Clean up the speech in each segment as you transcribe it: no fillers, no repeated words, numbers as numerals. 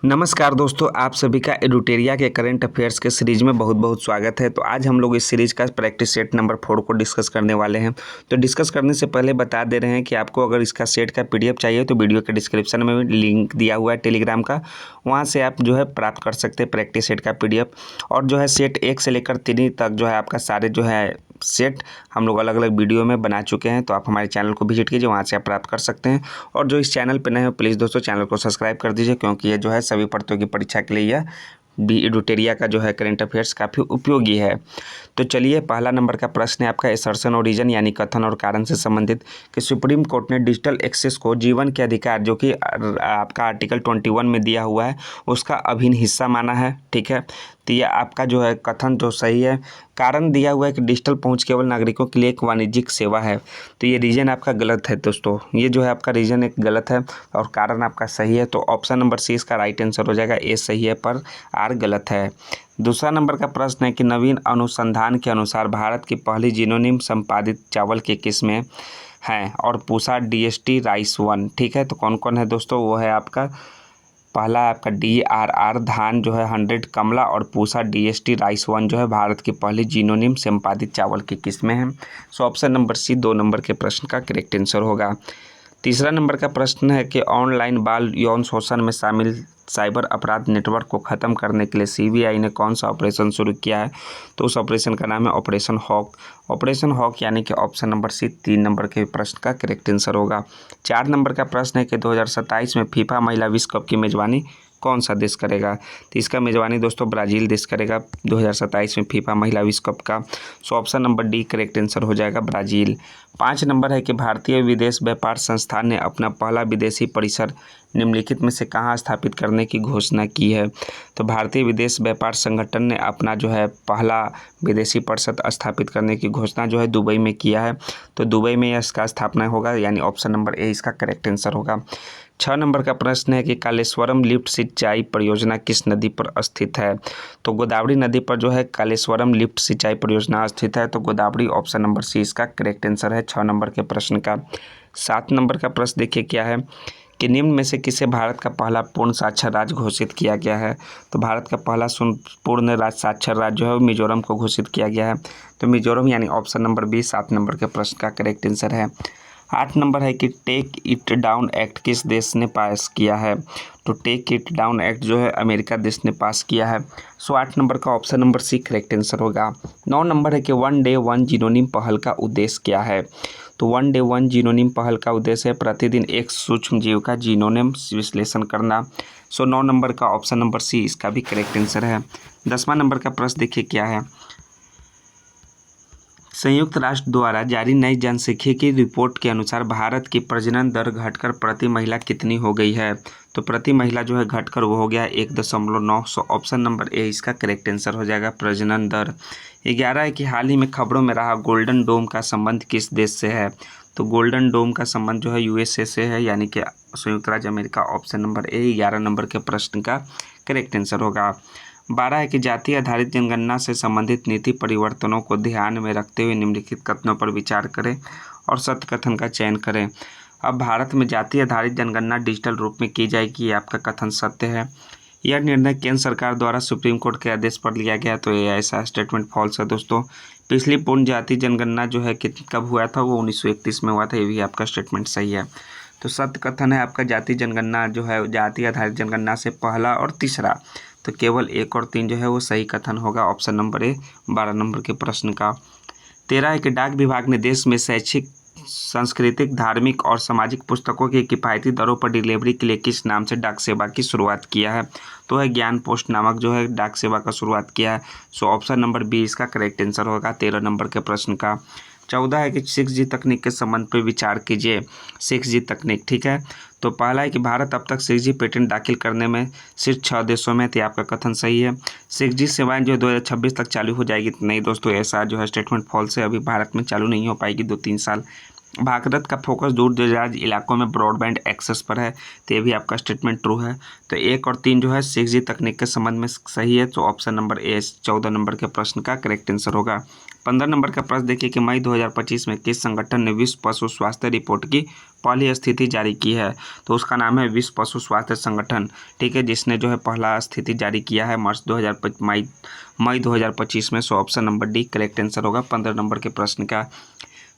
नमस्कार दोस्तों, आप सभी का एडुटेरिया के करंट अफेयर्स के सीरीज में बहुत बहुत स्वागत है। तो आज हम लोग इस सीरीज का प्रैक्टिस सेट नंबर 4 को डिस्कस करने वाले हैं। तो डिस्कस करने से पहले बता दे रहे हैं कि आपको अगर इसका सेट का पीडीएफ चाहिए तो वीडियो के डिस्क्रिप्शन में भी लिंक दिया हुआ है टेलीग्राम का, वहाँ से आप जो है प्राप्त कर सकते हैं प्रैक्टिस सेट का पीडीएफ। और जो है सेट 1 से लेकर 3 तक जो है आपका सारे जो है सेट हम लोग अलग अलग वीडियो में बना चुके हैं। तो आप हमारे चैनल को विजिट कीजिए, वहाँ से आप प्राप्त कर सकते हैं। और जो इस चैनल पर नए हो प्लीज़ दोस्तों चैनल को सब्सक्राइब कर दीजिए, क्योंकि ये जो है सभी प्रतियोगी परीक्षा के लिए यह एडुटेरिया का जो है करंट अफेयर्स काफ़ी उपयोगी है। तो चलिए, पहला नंबर का प्रश्न है आपका एसर्शन और रीजन यानी कथन और कारण से संबंधित कि सुप्रीम कोर्ट ने डिजिटल एक्सेस को जीवन के अधिकार जो कि आपका आर्टिकल 21 में दिया हुआ है उसका अभिन्न हिस्सा माना है। ठीक है, तो ये आपका जो है कथन जो सही है। कारण दिया हुआ है कि डिजिटल पहुंच केवल नागरिकों के लिए एक वाणिज्यिक सेवा है, तो ये रीजन आपका गलत है दोस्तों। ये जो है आपका रीजन एक गलत है और कारण आपका सही है। तो ऑप्शन नंबर सी इसका राइट आंसर हो जाएगा। ए सही है पर आर गलत है। दूसरा नंबर का प्रश्न है कि नवीन अनुसंधान के अनुसार भारत की पहली जीनोनिम संपादित चावल की किस्में हैं और पूसा डीएसटी राइस 1। ठीक है, तो कौन कौन है दोस्तों? वो है आपका पहला आपका DRR धान जो है 100 कमला और पूसा DST राइस 1 जो है भारत की पहली जीनोनिम संपादित चावल की किस्में हैं। So option number C 2 number के प्रश्न का करेक्ट आंसर होगा। तीसरा नंबर का प्रश्न है कि ऑनलाइन बाल यौन शोषण में शामिल साइबर अपराध नेटवर्क को ख़त्म करने के लिए सीबीआई ने कौन सा ऑपरेशन शुरू किया है? तो उस ऑपरेशन का नाम है ऑपरेशन हॉक। ऑपरेशन हॉक यानी कि ऑप्शन नंबर सी 3 नंबर के प्रश्न का करेक्ट आंसर होगा। 4 नंबर का प्रश्न है कि 2027 में फीफा महिला विश्व कप की मेज़बानी कौन सा देश करेगा? तो इसका मेज़बानी दोस्तों ब्राज़ील देश करेगा 2027 में फीफा महिला विश्व कप का। सो option number D correct answer हो जाएगा ब्राज़ील। 5 नंबर है कि भारतीय विदेश व्यापार संस्थान ने अपना पहला विदेशी परिसर निम्नलिखित में से कहाँ स्थापित करने की घोषणा की है? तो भारतीय विदेश व्यापार संगठन ने अपना जो है पहला विदेशी परिसर स्थापित करने की घोषणा जो है दुबई में किया है। तो दुबई में इसका स्थापना होगा, यानी ऑप्शन नंबर ए इसका करेक्ट आंसर होगा। 6 नंबर का प्रश्न है कि कालेश्वरम लिफ्ट सिंचाई परियोजना किस नदी पर स्थित है? तो गोदावरी नदी पर जो है कालेश्वरम लिफ्ट सिंचाई परियोजना स्थित है। तो गोदावरी ऑप्शन नंबर सी इसका करेक्ट आंसर है 6 नंबर के प्रश्न का। 7 नंबर का प्रश्न देखिए क्या है कि निम्न में से किसे भारत का पहला पूर्ण साक्षर राज्य घोषित किया गया है? तो भारत का पहला पूर्ण साक्षर राज्य जो है मिजोरम को घोषित किया गया है। तो मिजोरम यानी ऑप्शन नंबर बी 7 नंबर के प्रश्न का करेक्ट आंसर है। 8 नंबर है कि टेक इट डाउन एक्ट किस देश ने पास किया है? तो टेक इट डाउन एक्ट जो है अमेरिका देश ने पास किया है। सो 8 नंबर का option number C correct answer होगा। 9 नंबर है कि वन डे वन जीनोनिम पहल का उद्देश्य क्या है? तो वन डे वन जीनोनिम पहल का उद्देश्य है प्रतिदिन एक सूक्ष्म जीव का जीनोनिम विश्लेषण करना। सो 9 नंबर का ऑप्शन नंबर सी इसका भी करेक्ट आंसर है। 10वां नंबर का प्रश्न देखिए क्या है। संयुक्त राष्ट्र द्वारा जारी नई जनसांख्यिकी रिपोर्ट के अनुसार भारत की प्रजनन दर घटकर प्रति महिला कितनी हो गई है? तो प्रति महिला जो है घटकर वो हो गया 1.9। सो ऑप्शन नंबर ए इसका करेक्ट आंसर हो जाएगा प्रजनन दर। 11 है कि हाल ही में खबरों में रहा गोल्डन डोम का संबंध किस देश से है? तो गोल्डन डोम का संबंध जो है USA से है, यानी कि संयुक्त राज्य America. Option number A 11 number के प्रश्न का करेक्ट आंसर होगा। 12 है कि जाति आधारित जनगणना से संबंधित नीति परिवर्तनों को ध्यान में रखते हुए निम्नलिखित कथनों पर विचार करें और सत्य कथन का चयन करें। अब भारत में जाति आधारित जनगणना डिजिटल रूप में की जाएगी, ये आपका कथन सत्य है। यह निर्णय केंद्र सरकार द्वारा सुप्रीम कोर्ट के आदेश पर लिया गया, तो ये ऐसा स्टेटमेंट फॉल्स है दोस्तों। पिछली पूर्ण जाति जनगणना जो है कब हुआ था? वो 1931 में हुआ था, ये भी आपका स्टेटमेंट सही है। तो सत्य कथन है आपका जाति जनगणना जो है जाति आधारित जनगणना से पहला और तीसरा, तो केवल 1 और 3 जो है वो सही कथन होगा। ऑप्शन नंबर ए 12 नंबर के प्रश्न का। 13 है कि डाक विभाग ने देश में शैक्षिक, सांस्कृतिक, धार्मिक और सामाजिक पुस्तकों की किफ़ायती दरों पर डिलीवरी के लिए किस नाम से डाक सेवा की शुरुआत किया है? तो है ज्ञान पोस्ट नामक जो है डाक सेवा का शुरुआत किया है। सो ऑप्शन नंबर बी इसका करेक्ट आंसर होगा 13 नंबर के प्रश्न का। 14 है कि 6G तकनीक के संबंध पर विचार कीजिए। 6G तकनीक, ठीक है। तो पहला है कि भारत अब तक 6G पेटेंट दाखिल करने में सिर्फ 6 देशों में, तो आपका कथन सही है। 6G सेवाएं जो 2026 तक चालू हो जाएगी, नहीं दोस्तों ऐसा जो है स्टेटमेंट फॉल्स है। अभी भारत में चालू नहीं हो पाएगी, 2-3 साल भारत का फोकस दूर दराज इलाकों में ब्रॉडबैंड एक्सेस पर है, तो ये भी आपका स्टेटमेंट ट्रू है। तो 1 और 3 जो है 6G तकनीक के संबंध में सही है, तो ऑप्शन नंबर ए 14 नंबर के प्रश्न का करेक्ट आंसर होगा। 15 नंबर का प्रश्न देखिए कि मई 2025 में किस संगठन ने विश्व पशु स्वास्थ्य रिपोर्ट की पहली स्थिति जारी की है, तो उसका नाम है विश्व पशु स्वास्थ्य संगठन, ठीक है, जिसने जो है पहला स्थिति जारी किया है मई 2025 में। सो option number D correct answer होगा 15 नंबर के प्रश्न का।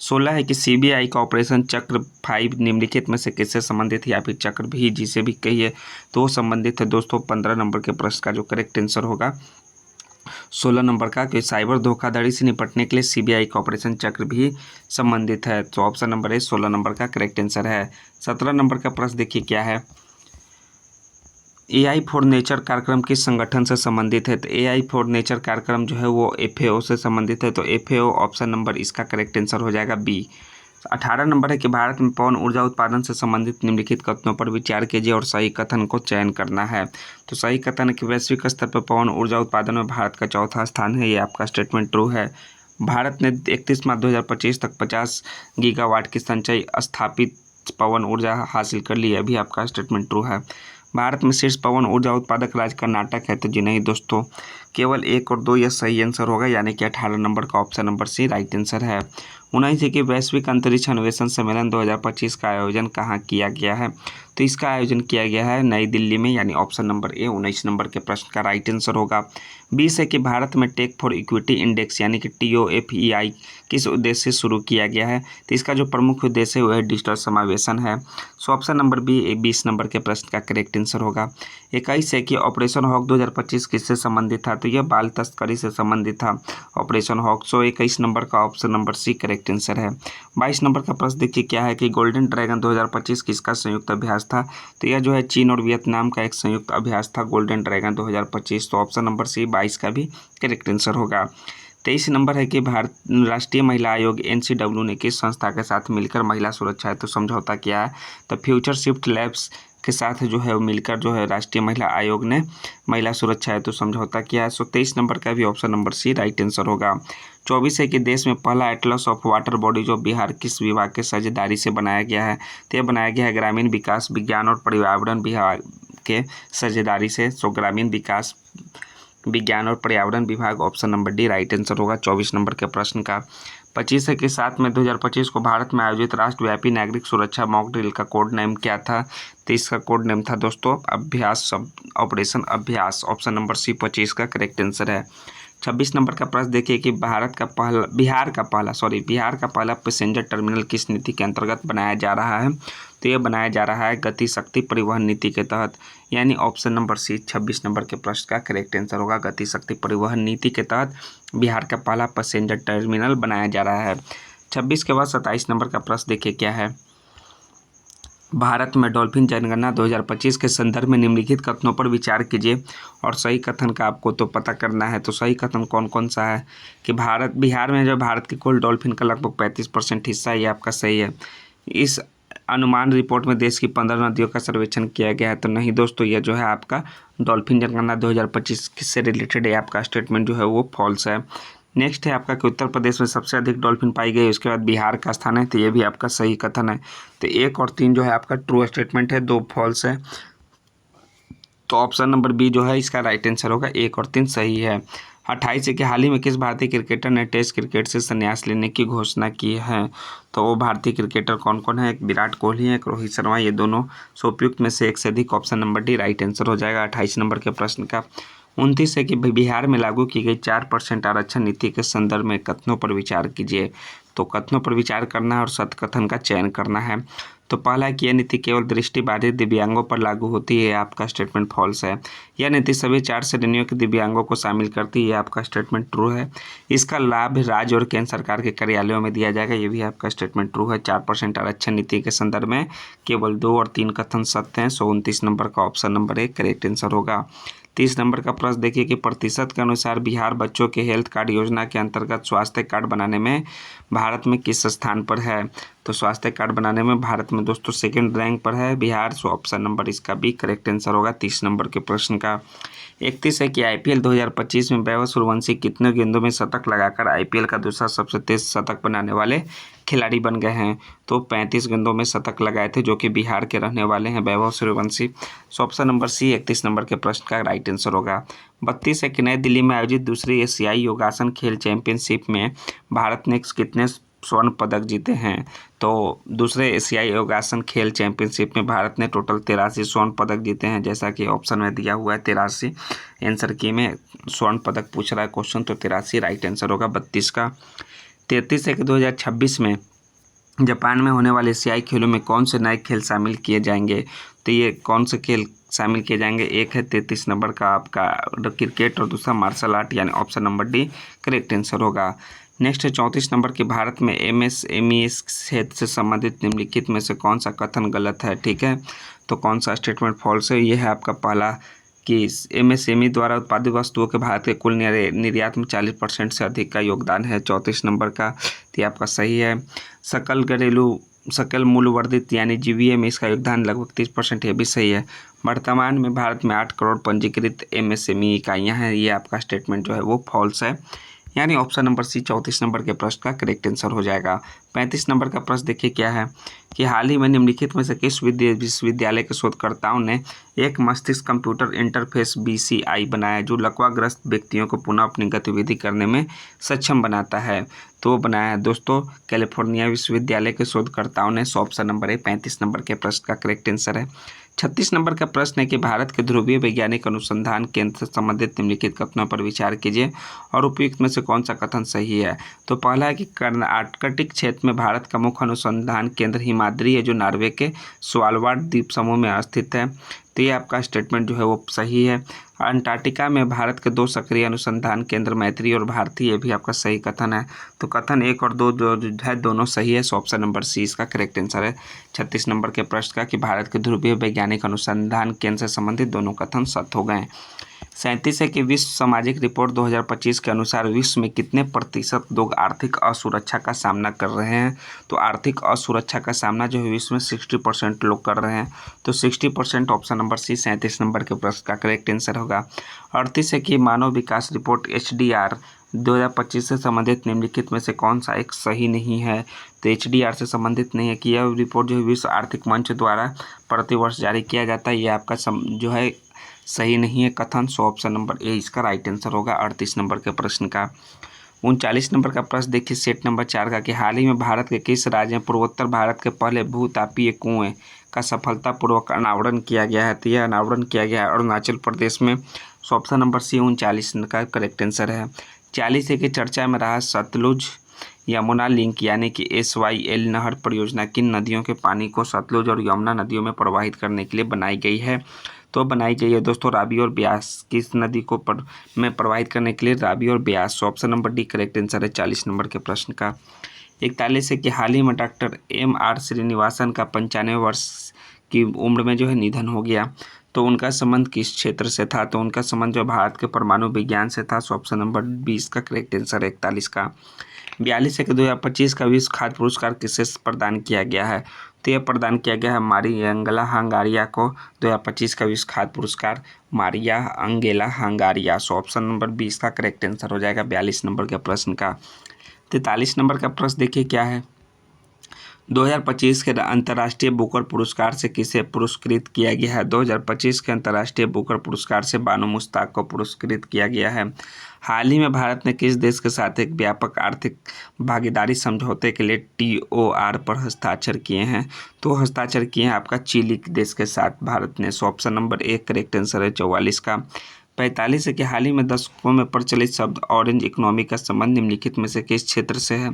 16 है कि CBI का ऑपरेशन चक्र 5 निम्नलिखित में से किससे संबंधित है, या फिर चक्र भी जिसे भी कहिए तो वो संबंधित है दोस्तों 15 नंबर के प्रश्न का जो करेक्ट आंसर होगा 16 नंबर का, कि साइबर धोखाधड़ी से निपटने के लिए CBI का ऑपरेशन चक्र भी संबंधित है, तो ऑप्शन नंबर ए 16 नंबर का करेक्ट आंसर है। 17 नंबर का प्रश्न देखिए क्या है, AI फॉर नेचर कार्यक्रम किस संगठन से संबंधित है, तो AI फॉर नेचर कार्यक्रम जो है वो FAO से संबंधित है, तो FAO ऑप्शन नंबर इसका करेक्ट आंसर हो जाएगा बी। 18 नंबर है कि भारत में पवन ऊर्जा उत्पादन से संबंधित निम्नलिखित कथनों पर विचार कीजिए और सही कथन को चयन करना है, तो सही कथन है कि वैश्विक स्तर पर पवन ऊर्जा उत्पादन में भारत का चौथा स्थान है, ये आपका स्टेटमेंट ट्रू है। भारत ने 31 मार्च 2025 तक 50 गीगावाट की संचयी स्थापित पवन ऊर्जा हासिल कर ली, अभी आपका स्टेटमेंट ट्रू है। भारत में शीर्ष पवन ऊर्जा उत्पादक राज्य कर्नाटक है, तो जी नहीं दोस्तों, केवल 1 और 2 यह सही आंसर होगा, यानी कि 18 नंबर का option number C right answer है। 19 है कि वैश्विक अंतरिक्ष अन्वेषण सम्मेलन 2025 का आयोजन कहाँ किया गया है, तो इसका आयोजन किया गया है नई दिल्ली में, यानी ऑप्शन नंबर ए 19 नंबर के प्रश्न का राइट आंसर होगा। 20 है कि भारत में टेक फॉर इक्विटी इंडेक्स यानी कि TOFEI किस उद्देश्य से शुरू किया गया है, तो इसका जो प्रमुख उद्देश्य है वह डिजिटल समावेशन है, so option number B 20 number के प्रश्न का करेक्ट आंसर होगा। 21 है कि ऑपरेशन हॉक 2025 किससे संबंधित था, तो यह बाल तस्करी से संबंधित था ऑपरेशन हॉक, सो 21 नंबर का option number C correct answer है। 22 नंबर का प्रश्न देखिए क्या है कि गोल्डन ड्रैगन 2025 किसका संयुक्त अभ्यास था, तो यह जो है चीन और वियतनाम का एक संयुक्त अभ्यास था गोल्डन ड्रैगन 2025, तो ऑप्शन नंबर सी 22 का भी करेक्ट आंसर होगा। 23 नंबर है कि भारत राष्ट्रीय महिला आयोग NCW ने किस संस्था के साथ मिलकर महिला सुरक्षा हेतु समझौता किया है, तो फ्यूचर शिफ्ट लैब्स के साथ जो है मिलकर जो है राष्ट्रीय महिला आयोग ने महिला सुरक्षा हेतु समझौता किया है, सो 23 नंबर का भी option number C right answer होगा। 24 है कि देश में पहला atlas of water bodies of Bihar किस विभाग के साझेदारी से बनाया गया है, तो यह बनाया गया है ग्रामीण विकास विज्ञान और पर्यावरण विभाग के साझेदारी से, सो ग्रामीण विकास विज्ञान और पर्यावरण विभाग option number D right answer होगा 24 नंबर के प्रश्न का। 25 है कि 7 मई 2025 को भारत में आयोजित राष्ट्रव्यापी नागरिक सुरक्षा मॉक ड्रिल का कोड नेम क्या था, तो इसका कोड नेम था दोस्तों अभ्यास ऑपरेशन अभ्यास, ऑप्शन नंबर सी 25 का करेक्ट आंसर है। 26 नंबर का प्रश्न देखिए कि बिहार का पहला पैसेंजर टर्मिनल किस नीति के अंतर्गत बनाया जा रहा है, तो यह बनाया जा रहा है गति शक्ति परिवहन नीति के तहत, यानी ऑप्शन नंबर सी 26 नंबर के प्रश्न का करेक्ट आंसर होगा गति शक्ति परिवहन नीति के तहत बिहार का पहला पैसेंजर टर्मिनल बनाया जा रहा है। 26 के बाद 27 नंबर का प्रश्न देखिए क्या है, भारत में डॉल्फिन जनगणना 2025 के संदर्भ में निम्नलिखित कथनों पर विचार कीजिए और सही कथन का आपको तो पता करना है, तो सही कथन कौन कौन सा है कि बिहार में जो भारत की कुल डॉल्फिन का लगभग 35% हिस्सा है, ये आपका सही है। इस अनुमान रिपोर्ट में देश की 15 नदियों का सर्वेक्षण किया गया है, तो नहीं दोस्तों, यह जो है आपका डॉल्फिन जनगणना 2025 से रिलेटेड है, आपका स्टेटमेंट जो है वो फॉल्स है। नेक्स्ट है आपका कि उत्तर प्रदेश में सबसे अधिक डॉल्फिन पाई गई, उसके बाद बिहार का स्थान है, तो ये भी आपका सही कथन है। तो 1 और 3 जो है आपका ट्रू स्टेटमेंट है, 2 फॉल्स है, तो ऑप्शन नंबर बी जो है इसका राइट आंसर होगा, 1 और 3 सही है। 28 है कि हाल ही में किस भारतीय क्रिकेटर ने टेस्ट क्रिकेट से संन्यास लेने की घोषणा की है, तो वो भारतीय क्रिकेटर कौन कौन है, एक विराट कोहली है, एक रोहित शर्मा, ये दोनों, सो उपयुक्त में से एक से अधिक option number D right answer हो जाएगा 28 नंबर के प्रश्न का। 29 है कि बिहार में लागू की गई 4% आरक्षण नीति के संदर्भ में कथनों पर विचार कीजिए, तो कथनों पर विचार करना है और सत्य कथन का चयन करना है। तो पहला है कि यह नीति केवल दृष्टिबाधित दिव्यांगों पर लागू होती है, आपका स्टेटमेंट फॉल्स है। यह नीति सभी 4 श्रेणियों के दिव्यांगों को शामिल करती है, आपका स्टेटमेंट ट्रू है। इसका लाभ राज्य और केंद्र सरकार के कार्यालयों में दिया जाएगा, ये भी आपका स्टेटमेंट ट्रू है। 4% आरक्षण नीति के संदर्भ में केवल 2 और 3 कथन सत्य हैं, सो 29 नंबर का ऑप्शन नंबर 1 करेक्ट आंसर होगा। 30 नंबर का प्रश्न देखिए कि प्रतिशत के अनुसार बिहार बच्चों के हेल्थ कार्ड योजना के अंतर्गत स्वास्थ्य कार्ड बनाने में भारत में किस स्थान पर है, तो स्वास्थ्य कार्ड बनाने में भारत में दोस्तों 2nd रैंक पर है बिहार, सो ऑप्शन नंबर इसका भी करेक्ट आंसर होगा 30 नंबर के प्रश्न का। 31 है कि IPL 2025 में वैभव सूर्यवंशी कितने गेंदों में शतक लगाकर IPL का दूसरा सबसे तेज शतक बनाने वाले खिलाड़ी बन गए हैं। तो 35 गेंदों में शतक लगाए थे, जो कि बिहार के रहने वाले हैं Vaibhav Suryavanshi. So option number C 31 number के प्रश्न का राइट आंसर होगा। 32 है कि नई दिल्ली में आयोजित दूसरी एशियाई योगासन खेल चैंपियनशिप में भारत ने कितने स्वर्ण पदक जीते हैं? तो दूसरे एशियाई योगासन खेल चैंपियनशिप में भारत ने टोटल 83 स्वर्ण पदक जीते हैं, जैसा कि ऑप्शन में दिया हुआ है 83। आंसर की में स्वर्ण पदक पूछ रहा है क्वेश्चन, तो 83 राइट आंसर होगा 32 का। 33 है कि 2026 में जापान में होने वाले एशियाई खेलों में कौन से नए खेल शामिल किए जाएंगे? तो ये कौन से खेल शामिल किए जाएंगे? एक है 33 नंबर का आपका क्रिकेट और दूसरा मार्शल आर्ट, यानी option number D correct answer होगा। नेक्स्ट है 34 नंबर की भारत में MSME क्षेत्र से संबंधित निम्नलिखित में से कौन सा कथन गलत है? ठीक है, तो कौन सा स्टेटमेंट फॉल्स है? ये है आपका पहला कि MSME द्वारा उत्पादित वस्तुओं के भारत के कुल निर्यात में 40% से अधिक का योगदान है, 34 नंबर का, तो ये आपका सही है। सकल मूल्य वर्धित यानी GVA में इसका योगदान लगभग 30%, ये भी सही है। वर्तमान में भारत में 8 करोड़ पंजीकृत MSME इकाइयाँ हैं, ये आपका स्टेटमेंट जो है वो फॉल्स है, यानी ऑप्शन नंबर सी 34 नंबर के प्रश्न का करेक्ट आंसर हो जाएगा। 35 नंबर का प्रश्न देखिए क्या है कि हाल ही में निम्नलिखित में से किस विश्वविद्यालय के शोधकर्ताओं ने एक मस्तिष्क कंप्यूटर इंटरफेस BCI बनाया जो लकवाग्रस्त व्यक्तियों को पुनः अपनी गतिविधि करने में सक्षम बनाता है? तो वो बनाया है दोस्तों कैलिफोर्निया विश्वविद्यालय के शोधकर्ताओं ने। ऑप्शन नंबर है 35 नंबर के प्रश्न का करेक्ट आंसर है। 36 नंबर का प्रश्न है कि भारत के ध्रुवीय वैज्ञानिक अनुसंधान केंद्र से संबंधित निम्नलिखित कथनों पर विचार कीजिए और उपयुक्त में से कौन सा कथन सही है? तो पहला है कि आर्कटिक क्षेत्र में भारत का मुख्य अनुसंधान केंद्र हिमाद्री है, जो नॉर्वे के स्वालबार्ड द्वीप समूह में स्थित है, तो ये आपका स्टेटमेंट जो है वो सही है। अंटार्कटिका में भारत के 2 सक्रिय अनुसंधान केंद्र मैत्री और भारती, ये भी आपका सही कथन है। तो कथन 1 और 2 जो है दोनों सही है, सो ऑप्शन नंबर सी इसका करेक्ट आंसर है 36 नंबर के प्रश्न का कि भारत के ध्रुवीय वैज्ञानिक अनुसंधान केंद्र से संबंधित दोनों कथन सत्य हो गए। 37 है कि विश्व सामाजिक रिपोर्ट 2025 के अनुसार विश्व में कितने प्रतिशत लोग आर्थिक असुरक्षा का सामना कर रहे हैं? तो आर्थिक असुरक्षा का सामना जो है विश्व में 60% लोग कर रहे हैं, तो 60% ऑप्शन नंबर सी 37 नंबर के प्रश्न का करेक्ट आंसर होगा। 38 है कि मानव विकास रिपोर्ट HDR 2025 से संबंधित निम्नलिखित में से कौन सा एक सही नहीं है? तो HDR से संबंधित नहीं है कि यह रिपोर्ट जो है विश्व आर्थिक मंच द्वारा प्रतिवर्ष जारी किया जाता है, ये आपका जो है सही नहीं है कथन, सो ऑप्शन नंबर ए इसका राइट आंसर होगा 38 नंबर के प्रश्न का। 39 नंबर का प्रश्न देखिए सेट नंबर 4 का कि हाल ही में भारत के किस राज्य में पूर्वोत्तर भारत के पहले भूतापीय कुएं का सफलतापूर्वक अनावरण किया गया है? तो यह अनावरण किया गया है अरुणाचल प्रदेश में, सो ऑप्शन नंबर सी 39 का करेक्ट आंसर है। 40 है कि चर्चा में रहा सतलुज यमुना लिंक यानी कि SYL नहर परियोजना किन नदियों के पानी को सतलुज और यमुना नदियों में प्रवाहित करने के लिए बनाई गई है? तो बनाई गई है दोस्तों रावी और ब्यास, किस नदी को में प्रवाहित करने के लिए? रावी और ब्यास, सो option number D correct answer है 40 नंबर के प्रश्न का। 41 है कि हाल ही में डॉक्टर MR श्रीनिवासन का 95 वर्ष की उम्र में जो है निधन हो गया, तो उनका संबंध किस क्षेत्र से था? तो उनका संबंध जो भारत के परमाणु विज्ञान से था, सो ऑप्शन नंबर 20 का करेक्ट आंसर है 41 का। 42 है कि 2025 का विश्व खाद्य पुरस्कार किसे प्रदान किया गया है? तो यह प्रदान किया गया है मारिया एंगेला हंगारिया को 2025 का विश्व खाद्य पुरस्कार Maria Angela Hungaria, so option number 20 का करेक्ट आंसर हो जाएगा 42 नंबर के प्रश्न का। 43 नंबर का प्रश्न देखिए क्या है, 2025 के अंतर्राष्ट्रीय बुकर पुरस्कार से किसे पुरस्कृत किया गया है? 2025 के अंतर्राष्ट्रीय बुकर पुरस्कार से बानो मुश्ताक को पुरस्कृत किया गया है। हाल ही में भारत ने किस देश के साथ एक व्यापक आर्थिक भागीदारी समझौते के लिए TOR पर हस्ताक्षर किए हैं? तो हस्ताक्षर किए हैं आपका चिली देश के साथ भारत ने, सो ऑप्शन नंबर 1 करेक्ट आंसर है 44 का। 45 है कि हाल ही में दशकों में प्रचलित शब्द ऑरेंज इकोनॉमी का संबंध निम्नलिखित में से किस क्षेत्र से है?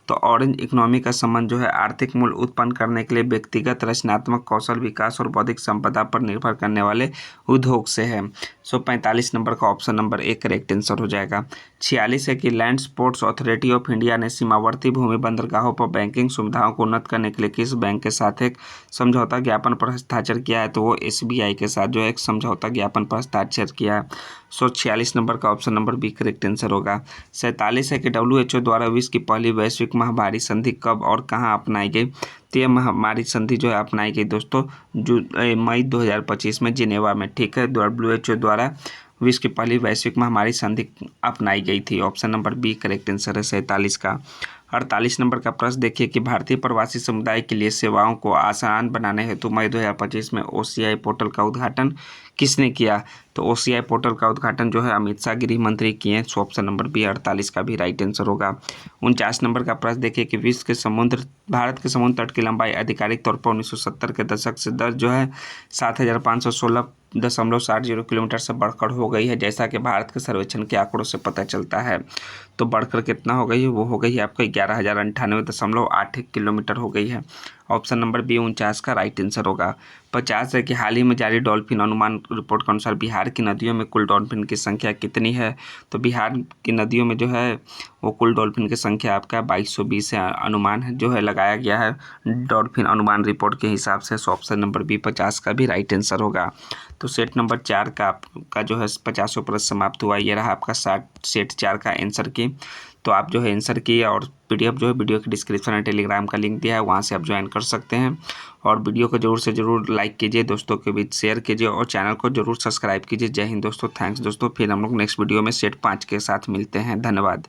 तो ऑरेंज इकोनॉमी का संबंध जो है आर्थिक मूल्य उत्पन्न करने के लिए व्यक्तिगत रचनात्मक कौशल विकास और बौद्धिक संपदा पर निर्भर करने वाले उद्योग से है, सो 45 नंबर का ऑप्शन नंबर 1 करेक्ट आंसर हो जाएगा। 46 है कि land sports authority of India ने सीमावर्ती भूमि बंदरगाहों पर बैंकिंग सुविधाओं को उन्नत करने के लिए किस बैंक के साथ एक समझौता ज्ञापन पर हस्ताक्षर किया है? तो वो SBI के साथ जो है एक समझौता ज्ञापन पर हस्ताक्षर किया है, सो 46 नंबर का option number B correct answer होगा। 47 है कि WHO द्वारा विश्व की पहली वैश्विक महामारी संधि कब और कहां अपनाई गई? तो यह महामारी संधि जो है अपनाई गई दोस्तों मई 2025 में जिनेवा में, ठीक है। WHO द्वारा विश्व की पहली वैश्विक महामारी संधि अपनाई गई थी? Option number B correct answer है 47 का। 48 नंबर का प्रश्न देखिए कि भारतीय प्रवासी समुदाय के लिए सेवाओं को आसान बनाने हेतु मई 2025 में OCI पोर्टल का उद्घाटन किसने किया? तो OCI पोर्टल का उद्घाटन जो है अमित शाह गृह मंत्री किए। सो ऑप्शन नंबर बी 48 का भी राइट आंसर होगा। 49 नंबर का प्रश्न देखिए कि भारत के समुद्र तट की लंबाई आधिकारिक तौर पर 1970 के दशक से दर जो है 7516.70 किलोमीटर से बढ़कर हो गई है, जैसा कि भारत के सर्वेक्षण के आंकड़ों से पता चलता है। तो बढ़कर कितना हो गई है? वो हो गई है आपका 11,098.81 किलोमीटर हो गई है। ऑप्शन नंबर बी 49 का राइट आंसर होगा। 50 है कि हाल ही में जारी डॉल्फिन अनुमान रिपोर्ट के अनुसार बिहार की नदियों में कुल डॉल्फिन की संख्या कितनी है? तो बिहार की नदियों में जो है वो कुल डॉल्फिन की संख्या आपका 2220 है, अनुमान है जो है लगाया गया है डॉल्फिन अनुमान रिपोर्ट के हिसाब से। सो ऑप्शन नंबर बी 50 का भी राइट आंसर होगा। तो सेट नंबर 4 का आपका जो है 50वां प्रश्न समाप्त हुआ। ये रहा आपका सेट 4 का आंसर की। तो आप जो है आंसर की और PDF जो है वीडियो के डिस्क्रिप्शन में टेलीग्राम का लिंक दिया है, वहाँ से आप ज्वाइन कर सकते हैं। और वीडियो को जरूर से जरूर लाइक कीजिए, दोस्तों के बीच शेयर कीजिए और चैनल को जरूर सब्सक्राइब कीजिए। जय हिंद दोस्तों, थैंक्स दोस्तों। फिर हम लोग नेक्स्ट वीडियो में सेट 5 के साथ मिलते हैं। धन्यवाद।